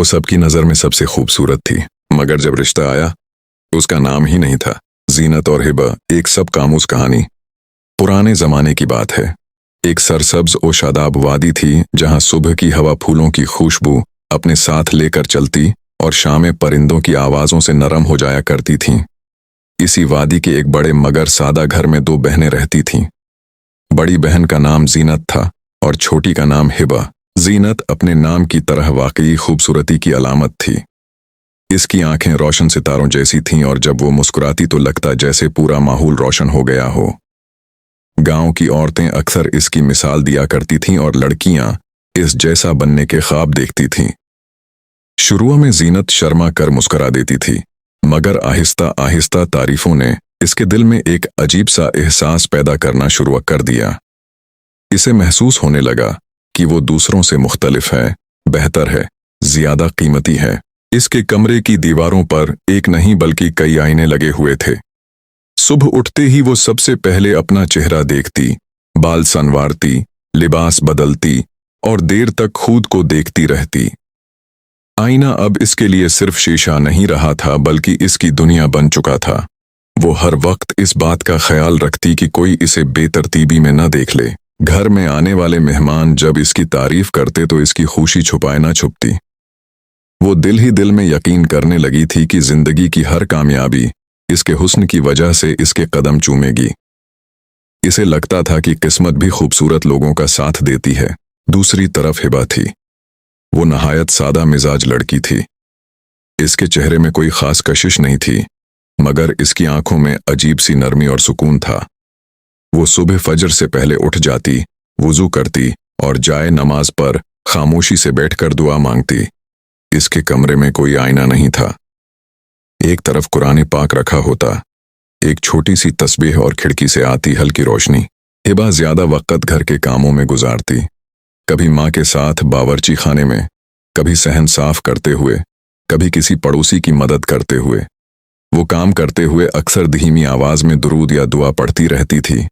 सबकी नज़र में सबसे खूबसूरत थी, मगर जब रिश्ता आया उसका नाम ही नहीं था। जीनत और हिबा एक सब कामूस कहानी। पुराने ज़माने की बात है। एक सरसब्ज और शादाब वादी थी जहाँ सुबह की हवा फूलों की खुशबू अपने साथ लेकर चलती और शामें परिंदों की आवाज़ों से नरम हो जाया करती थीं। इसी वादी के एक बड़े मगर सादा घर में दो बहनें रहती थीं। बड़ी बहन का नाम जीनत था और छोटी का नाम हिबा। जीनत अपने नाम की तरह वाकई खूबसूरती की अलामत थी। इसकी आंखें रोशन सितारों जैसी थीं और जब वो मुस्कुराती तो लगता जैसे पूरा माहौल रोशन हो गया हो। गांव की औरतें अक्सर इसकी मिसाल दिया करती थीं और लड़कियां इस जैसा बनने के ख्वाब देखती थीं। शुरू में जीनत शर्मा कर मुस्कुरा देती थी, मगर आहिस्ता आहिस्ता तारीफों ने इसके दिल में एक अजीब सा एहसास पैदा करना शुरू कर दिया। इसे महसूस होने लगा कि वो दूसरों से मुख्तलिफ है, बेहतर है, ज्यादा कीमती है। इसके कमरे की दीवारों पर एक नहीं बल्कि कई आईने लगे हुए थे। सुबह उठते ही वो सबसे पहले अपना चेहरा देखती, बाल संवारती, लिबास बदलती और देर तक खुद को देखती रहती। आईना अब इसके लिए सिर्फ शीशा नहीं रहा था, बल्कि इसकी दुनिया बन चुका था। वो हर वक्त इस बात का ख्याल रखती कि कोई इसे बेतरतीबी में न देख ले। घर में आने वाले मेहमान जब इसकी तारीफ करते तो इसकी खुशी छुपाए न छुपती। वो दिल ही दिल में यकीन करने लगी थी कि जिंदगी की हर कामयाबी इसके हुस्न की वजह से इसके कदम चूमेगी। इसे लगता था कि किस्मत भी खूबसूरत लोगों का साथ देती है। दूसरी तरफ हिबा थी। वो नहायत सादा मिजाज लड़की थी। इसके चेहरे में कोई खास कशिश नहीं थी, मगर इसकी आंखों में अजीब सी नरमी और सुकून था। वो सुबह फजर से पहले उठ जाती, वुजू करती और जाए नमाज पर खामोशी से बैठकर दुआ मांगती। इसके कमरे में कोई आईना नहीं था। एक तरफ कुरान पाक रखा होता, एक छोटी सी तस्बीह और खिड़की से आती हल्की रोशनी। हिबा ज्यादा वक्त घर के कामों में गुजारती, कभी माँ के साथ बावर्ची खाने में, कभी सहन साफ करते हुए, कभी किसी पड़ोसी की मदद करते हुए। वो काम करते हुए अक्सर धीमी आवाज में दुरूद या दुआ पढ़ती रहती थी।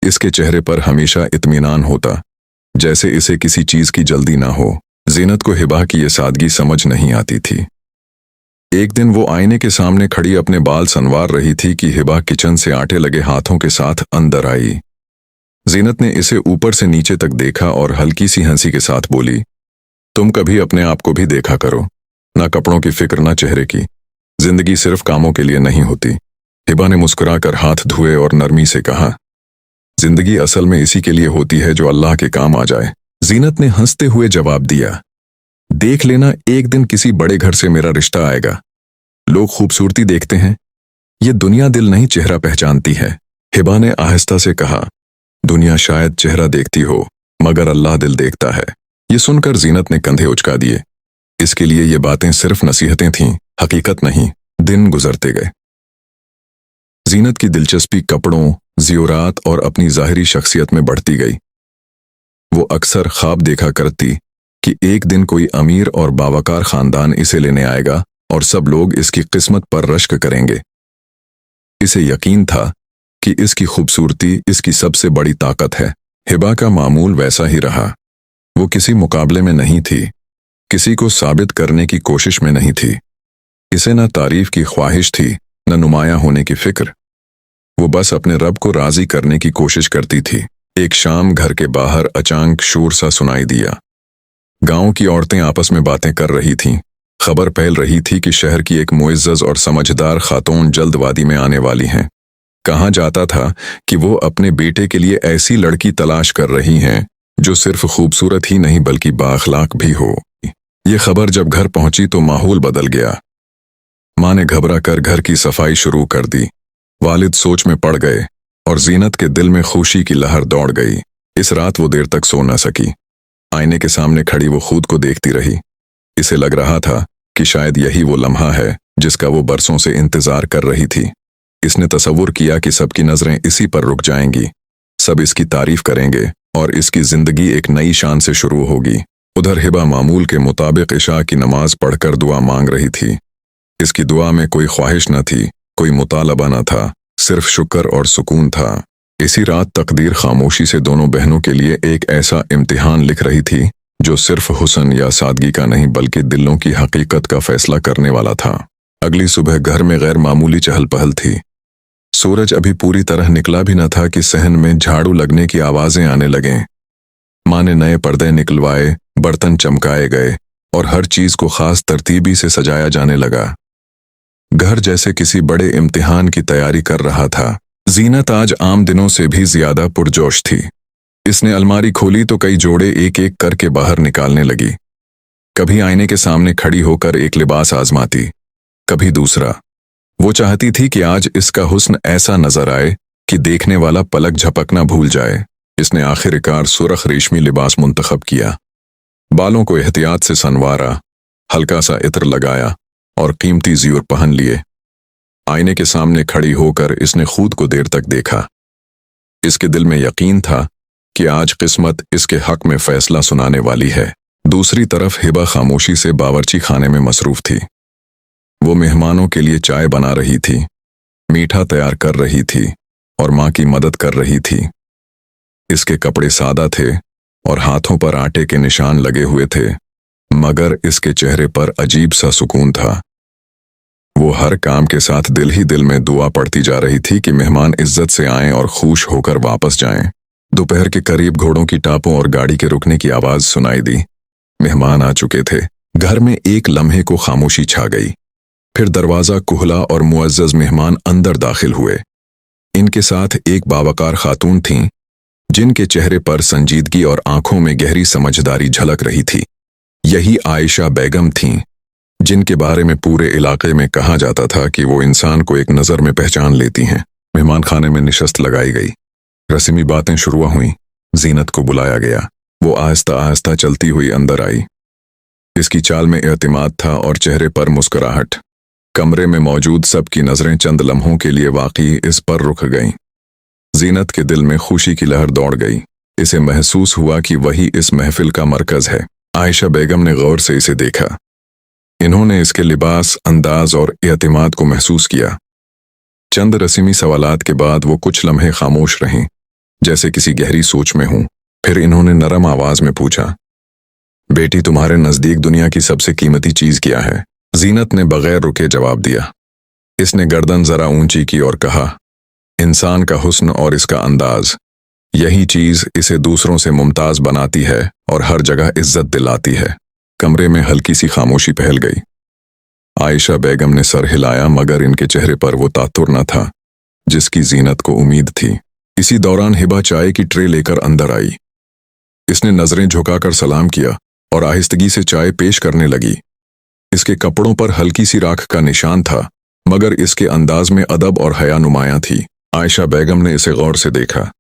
इसके चेहरे पर हमेशा इत्मीनान होता, जैसे इसे किसी चीज की जल्दी ना हो। जीनत को हिबा की ये सादगी समझ नहीं आती थी। एक दिन वो आईने के सामने खड़ी अपने बाल संवार रही थी कि हिबा किचन से आटे लगे हाथों के साथ अंदर आई। जीनत ने इसे ऊपर से नीचे तक देखा और हल्की सी हंसी के साथ बोली, तुम कभी अपने आप को भी देखा करो, ना कपड़ों की फिक्र ना चेहरे की। जिंदगी सिर्फ कामों के लिए नहीं होती। हिबा ने मुस्कुराकर हाथ धोए और नरमी से कहा, जिंदगी असल में इसी के लिए होती है जो अल्लाह के काम आ जाए। जीनत ने हंसते हुए जवाब दिया, देख लेना, एक दिन किसी बड़े घर से मेरा रिश्ता आएगा। लोग खूबसूरती देखते हैं, ये दुनिया दिल नहीं चेहरा पहचानती है। हिबा ने आहिस्ता से कहा, दुनिया शायद चेहरा देखती हो, मगर अल्लाह दिल देखता है। ये सुनकर जीनत ने कंधे उचका दिए। इसके लिए ये बातें सिर्फ नसीहतें थीं, हकीकत नहीं। दिन गुजरते गए। जीनत की दिलचस्पी कपड़ों, ज़ियोरात और अपनी ज़ाहिरी शख्सियत में बढ़ती गई। वो अक्सर ख्वाब देखा करती कि एक दिन कोई अमीर और बावकार खानदान इसे लेने आएगा और सब लोग इसकी किस्मत पर रश्क करेंगे। इसे यकीन था कि इसकी खूबसूरती इसकी सबसे बड़ी ताकत है। हिबा का मामूल वैसा ही रहा। वो किसी मुकाबले में नहीं थी, किसी को साबित करने की कोशिश में नहीं थी। इसे न तारीफ की ख्वाहिश थी, न नुमाया होने की फिक्र। वो बस अपने रब को राजी करने की कोशिश करती थी। एक शाम घर के बाहर अचानक शोर सा सुनाई दिया। गांव की औरतें आपस में बातें कर रही थीं। खबर फैल रही थी कि शहर की एक मुइज्जज और समझदार खातून जल्द वादी में आने वाली हैं। कहा जाता था कि वो अपने बेटे के लिए ऐसी लड़की तलाश कर रही हैं जो सिर्फ खूबसूरत ही नहीं बल्कि बाअखलाक भी हो। ये खबर जब घर पहुंची तो माहौल बदल गया। माँ ने घबरा कर घर की सफाई शुरू कर दी। वालिद सोच में पड़ गए और जीनत के दिल में खुशी की लहर दौड़ गई। इस रात वो देर तक सो न सकी। आईने के सामने खड़ी वो खुद को देखती रही। इसे लग रहा था कि शायद यही वो लम्हा है जिसका वो बरसों से इंतजार कर रही थी। इसने तसव्वुर किया कि सबकी नजरें इसी पर रुक जाएंगी, सब इसकी तारीफ करेंगे और इसकी जिंदगी एक नई शान से शुरू होगी। उधर हिबा मामूल के मुताबिक इशा की नमाज पढ़कर दुआ मांग रही थी। इसकी दुआ में कोई ख्वाहिश न थी, कोई मुतालबा न था, सिर्फ शुक्र और सुकून था। इसी रात तकदीर खामोशी से दोनों बहनों के लिए एक ऐसा इम्तिहान लिख रही थी जो सिर्फ हुस्न या सादगी का नहीं बल्कि दिलों की हकीकत का फैसला करने वाला था। अगली सुबह घर में गैर मामूली चहल पहल थी। सूरज अभी पूरी तरह निकला भी न था कि सहन में झाड़ू लगने की आवाजें आने लगें। माँ ने नए पर्दे निकलवाए, बर्तन चमकाए गए और हर चीज को खास तरतीबी से सजाया जाने लगा। घर जैसे किसी बड़े इम्तिहान की तैयारी कर रहा था। जीनत आज आम दिनों से भी ज्यादा पुरजोश थी। इसने अलमारी खोली तो कई जोड़े एक एक करके बाहर निकालने लगी। कभी आईने के सामने खड़ी होकर एक लिबास आजमाती, कभी दूसरा। वो चाहती थी कि आज इसका हुस्न ऐसा नजर आए कि देखने वाला पलक झपकना भूल जाए। इसने आखिरकार सुर्ख रेशमी लिबास मुंतखब किया, बालों को एहतियात से संवारा, हल्का सा इत्र लगाया और कीमती ज़ीवर पहन लिए। आईने के सामने खड़ी होकर इसने खुद को देर तक देखा। इसके दिल में यकीन था कि आज किस्मत इसके हक में फैसला सुनाने वाली है। दूसरी तरफ हिबा खामोशी से बावर्ची खाने में मसरूफ थी। वो मेहमानों के लिए चाय बना रही थी, मीठा तैयार कर रही थी और माँ की मदद कर रही थी। इसके कपड़े सादा थे और हाथों पर आटे के निशान लगे हुए थे, मगर इसके चेहरे पर अजीब सा सुकून था। वो हर काम के साथ दिल ही दिल में दुआ पढ़ती जा रही थी कि मेहमान इज्जत से आएं और खुश होकर वापस जाएं। दोपहर के करीब घोड़ों की टापों और गाड़ी के रुकने की आवाज सुनाई दी। मेहमान आ चुके थे। घर में एक लम्हे को खामोशी छा गई। फिर दरवाजा खुला और मुअज्जज मेहमान अंदर दाखिल हुए। इनके साथ एक बावकार खातून थीं, जिनके चेहरे पर संजीदगी और आंखों में गहरी समझदारी झलक रही थी। यही आयशा बेगम थीं, जिनके बारे में पूरे इलाके में कहा जाता था कि वो इंसान को एक नज़र में पहचान लेती हैं। मेहमान खाने में निशस्त लगाई गई। रस्मी बातें शुरू हुईं। जीनत को बुलाया गया। वो आहिस्ता आहिस्ता चलती हुई अंदर आई। इसकी चाल में एतमाद था और चेहरे पर मुस्कुराहट। कमरे में मौजूद सबकी नजरें चंद लम्हों के लिए वाकई इस पर रुक गईं। जीनत के दिल में खुशी की लहर दौड़ गई। इसे महसूस हुआ कि वही इस महफिल का मरकज है। आयशा बेगम ने गौर से इसे देखा। इन्होंने इसके लिबास, अंदाज और एतमाद को महसूस किया। चंद रस्मी सवालात के बाद वो कुछ लम्हे खामोश रहीं, जैसे किसी गहरी सोच में हूं। फिर इन्होंने नरम आवाज में पूछा, बेटी, तुम्हारे नजदीक दुनिया की सबसे कीमती चीज क्या है? जीनत ने बगैर रुके जवाब दिया। इसने गर्दन जरा ऊंची की और कहा, इंसान का हुस्न और इसका अंदाज। यही चीज इसे दूसरों से मुमताज बनाती है और हर जगह इज्जत दिलाती है। कमरे में हल्की सी खामोशी फैल गई। आयशा बेगम ने सर हिलाया, मगर इनके चेहरे पर वो तातुर न था जिसकी जीनत को उम्मीद थी। इसी दौरान हिबा चाय की ट्रे लेकर अंदर आई। इसने नजरें झुकाकर सलाम किया और आहिस्तगी से चाय पेश करने लगी। इसके कपड़ों पर हल्की सी राख का निशान था, मगर इसके अंदाज में अदब और हया नुमायां थी। आयशा बेगम ने इसे गौर से देखा।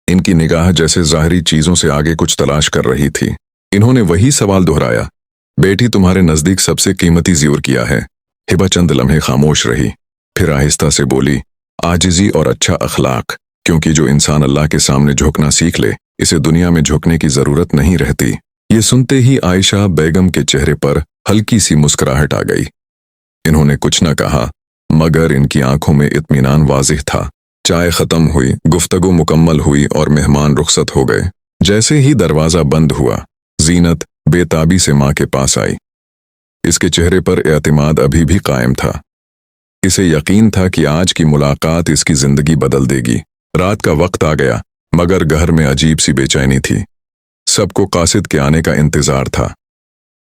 इनकी निगाह जैसे ज़ाहिरी चीजों से आगे कुछ तलाश कर रही थी। इन्होंने वही सवाल दोहराया, बेटी, तुम्हारे नजदीक सबसे कीमती ज़ीवर किया है? हिबा चंद लम्हे खामोश रही, फिर आहिस्ता से बोली, आजिज़ी और अच्छा अखलाक। क्योंकि जो इंसान अल्लाह के सामने झुकना सीख ले, इसे दुनिया में झुकने की जरूरत नहीं रहती। ये सुनते ही आयशा बेगम के चेहरे पर हल्की सी मुस्कुराहट आ गई। इन्होंने कुछ न कहा, मगर इनकी आंखों में इत्मीनान वाजिह था। चाय खत्म हुई, गुफ्तगू मुकम्मल हुई और मेहमान रुखसत हो गए। जैसे ही दरवाजा बंद हुआ, जीनत बेताबी से माँ के पास आई। इसके चेहरे पर एतमाद अभी भी कायम था। इसे यकीन था कि आज की मुलाकात इसकी जिंदगी बदल देगी। रात का वक्त आ गया, मगर घर में अजीब सी बेचैनी थी। सबको कासिद के आने का इंतजार था।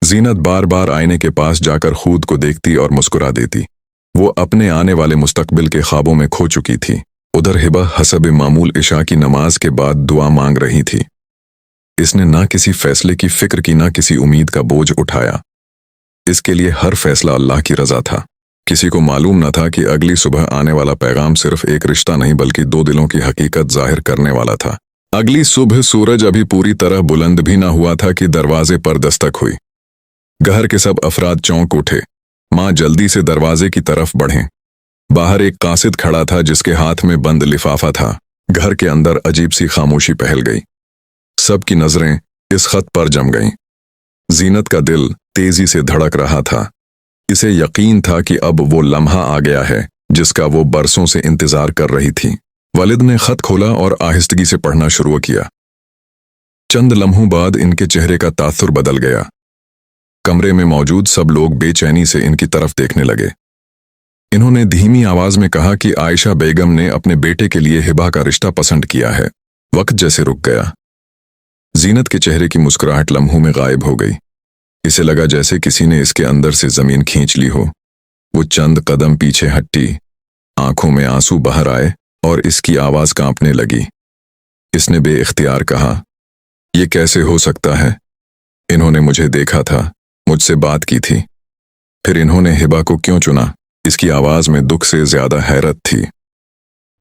जीनत बार बार आईने के पास जाकर खुद को देखती और मुस्कुरा देती। वो अपने आने वाले मुस्तकबिल के ख्वाबों में खो चुकी थी। उधर हिबा हसब मामूल इशा की नमाज के बाद दुआ मांग रही थी। इसने ना किसी फैसले की फिक्र की, ना किसी उम्मीद का बोझ उठाया। इसके लिए हर फैसला अल्लाह की रजा था। किसी को मालूम न था कि अगली सुबह आने वाला पैगाम सिर्फ एक रिश्ता नहीं बल्कि दो दिलों की हकीकत जाहिर करने वाला था। अगली सुबह सूरज अभी पूरी तरह बुलंद भी ना हुआ था कि दरवाजे पर दस्तक हुई। घर के सब अफराद चौंक उठे। माँ जल्दी से दरवाजे की तरफ बढ़े। बाहर एक कासिद खड़ा था जिसके हाथ में बंद लिफाफा था। घर के अंदर अजीब सी खामोशी फैल गई। सबकी नजरें इस खत पर जम गईं। जीनत का दिल तेजी से धड़क रहा था। इसे यकीन था कि अब वो लम्हा आ गया है जिसका वो बरसों से इंतजार कर रही थी। वालिद ने खत खोला और आहिस्तगी से पढ़ना शुरू किया। चंद लम्हों बाद इनके चेहरे का तासुर बदल गया। कमरे में मौजूद सब लोग बेचैनी से इनकी तरफ देखने लगे। इन्होंने धीमी आवाज में कहा कि आयशा बेगम ने अपने बेटे के लिए हिबा का रिश्ता पसंद किया है। वक्त जैसे रुक गया। जीनत के चेहरे की मुस्कुराहट लम्हों में गायब हो गई। इसे लगा जैसे किसी ने इसके अंदर से जमीन खींच ली हो। वो चंद कदम पीछे हटी, आंखों में आंसू बाहर आए और इसकी आवाज कांपने लगी। इसने बेइख्तियार कहा, ये कैसे हो सकता है? इन्होंने मुझे देखा था, मुझसे बात की थी, फिर इन्होंने हिबा को क्यों चुना? इसकी आवाज में दुख से ज्यादा हैरत थी,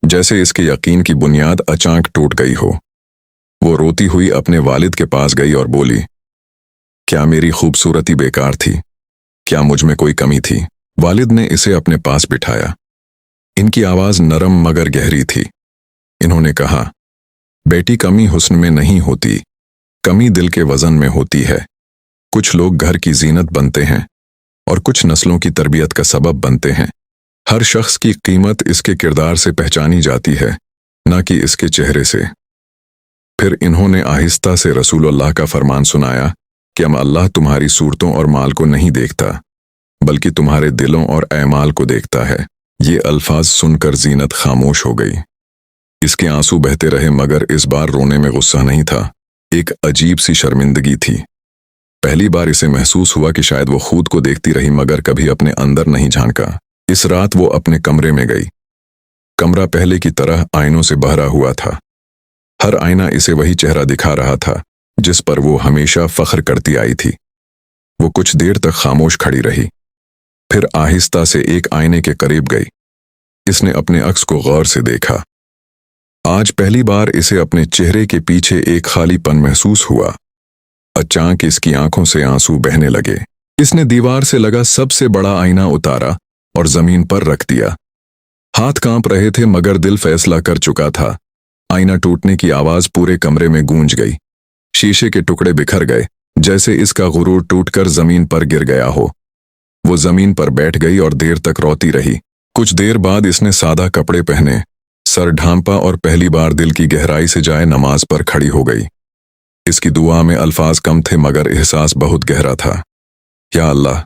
जैसे इसके यकीन की बुनियाद अचानक टूट गई हो। वो रोती हुई अपने वालिद के पास गई और बोली, क्या मेरी खूबसूरती बेकार थी? क्या मुझ में कोई कमी थी? वालिद ने इसे अपने पास बिठाया। इनकी आवाज नरम मगर गहरी थी। इन्होंने कहा, बेटी, कमी हुस्न में नहीं होती, कमी दिल के वजन में होती है। कुछ लोग घर की जीनत बनते हैं और कुछ नस्लों की तरबियत का सबब बनते हैं। हर शख्स की कीमत इसके किरदार से पहचानी जाती है, न कि इसके चेहरे से। फिर इन्होंने आहिस्ता से रसूलुल्लाह का फरमान सुनाया कि अल्लाह तुम्हारी सूरतों और माल को नहीं देखता, बल्कि तुम्हारे दिलों और ऐमाल को देखता है। ये अल्फाज सुनकर जीनत खामोश हो गई। इसके आंसू बहते रहे मगर इस बार रोने में गुस्सा नहीं था, एक अजीब सी शर्मिंदगी थी। पहली बार इसे महसूस हुआ कि शायद वो खुद को देखती रही मगर कभी अपने अंदर नहीं झांका। इस रात वो अपने कमरे में गई। कमरा पहले की तरह आईनों से भरा हुआ था। हर आईना इसे वही चेहरा दिखा रहा था जिस पर वो हमेशा फख्र करती आई थी। वो कुछ देर तक खामोश खड़ी रही, फिर आहिस्ता से एक आईने के करीब गई। इसने अपने अक्स को गौर से देखा। आज पहली बार इसे अपने चेहरे के पीछे एक खालीपन महसूस हुआ। अचानक इसकी आंखों से आंसू बहने लगे। इसने दीवार से लगा सबसे बड़ा आईना उतारा और जमीन पर रख दिया। हाथ कांप रहे थे मगर दिल फैसला कर चुका था। आईना टूटने की आवाज पूरे कमरे में गूंज गई। शीशे के टुकड़े बिखर गए, जैसे इसका गुरूर टूटकर जमीन पर गिर गया हो। वो जमीन पर बैठ गई और देर तक रोती रही। कुछ देर बाद इसने सादा कपड़े पहने, सर ढांपा और पहली बार दिल की गहराई से जाए नमाज पर खड़ी हो गई। इसकी दुआ में अल्फाज कम थे मगर एहसास बहुत गहरा था। या अल्लाह,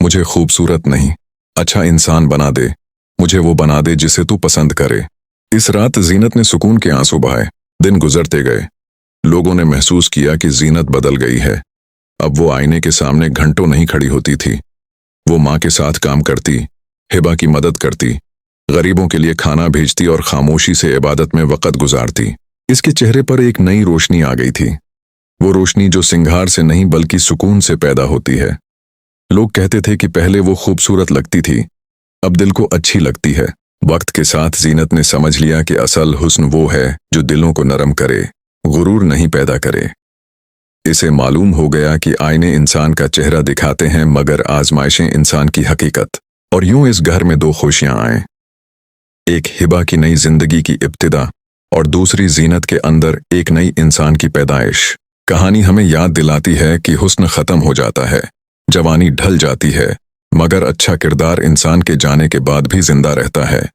मुझे खूबसूरत नहीं, अच्छा इंसान बना दे। मुझे वो बना दे जिसे तू पसंद करे। इस रात जीनत ने सुकून के आंसू बहाए। दिन गुजरते गए। लोगों ने महसूस किया कि जीनत बदल गई है। अब वो आईने के सामने घंटों नहीं खड़ी होती थी। वो माँ के साथ काम करती, हिबा की मदद करती, गरीबों के लिए खाना भेजती और खामोशी से इबादत में वक़्त गुजारती। इसके चेहरे पर एक नई रोशनी आ गई थी। वो रोशनी जो सिंगार से नहीं बल्कि सुकून से पैदा होती है। लोग कहते थे कि पहले वो खूबसूरत लगती थी, अब दिल को अच्छी लगती है। वक्त के साथ जीनत ने समझ लिया कि असल हुस्न वो है जो दिलों को नरम करे, गुरूर नहीं पैदा करे। इसे मालूम हो गया कि आईने इंसान का चेहरा दिखाते हैं मगर आजमाइशें इंसान की हकीकत। और यूं इस घर में दो खुशियां आए, एक हिबा की नई जिंदगी की इब्तिदा और दूसरी जीनत के अंदर एक नई इंसान की पैदाइश। कहानी हमें याद दिलाती है कि हुस्न खत्म हो जाता है, जवानी ढल जाती है, मगर अच्छा किरदार इंसान के जाने के बाद भी जिंदा रहता है।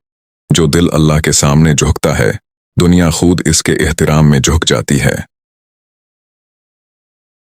जो दिल अल्लाह के सामने झुकता है, दुनिया खुद इसके एहतराम में झुक जाती है।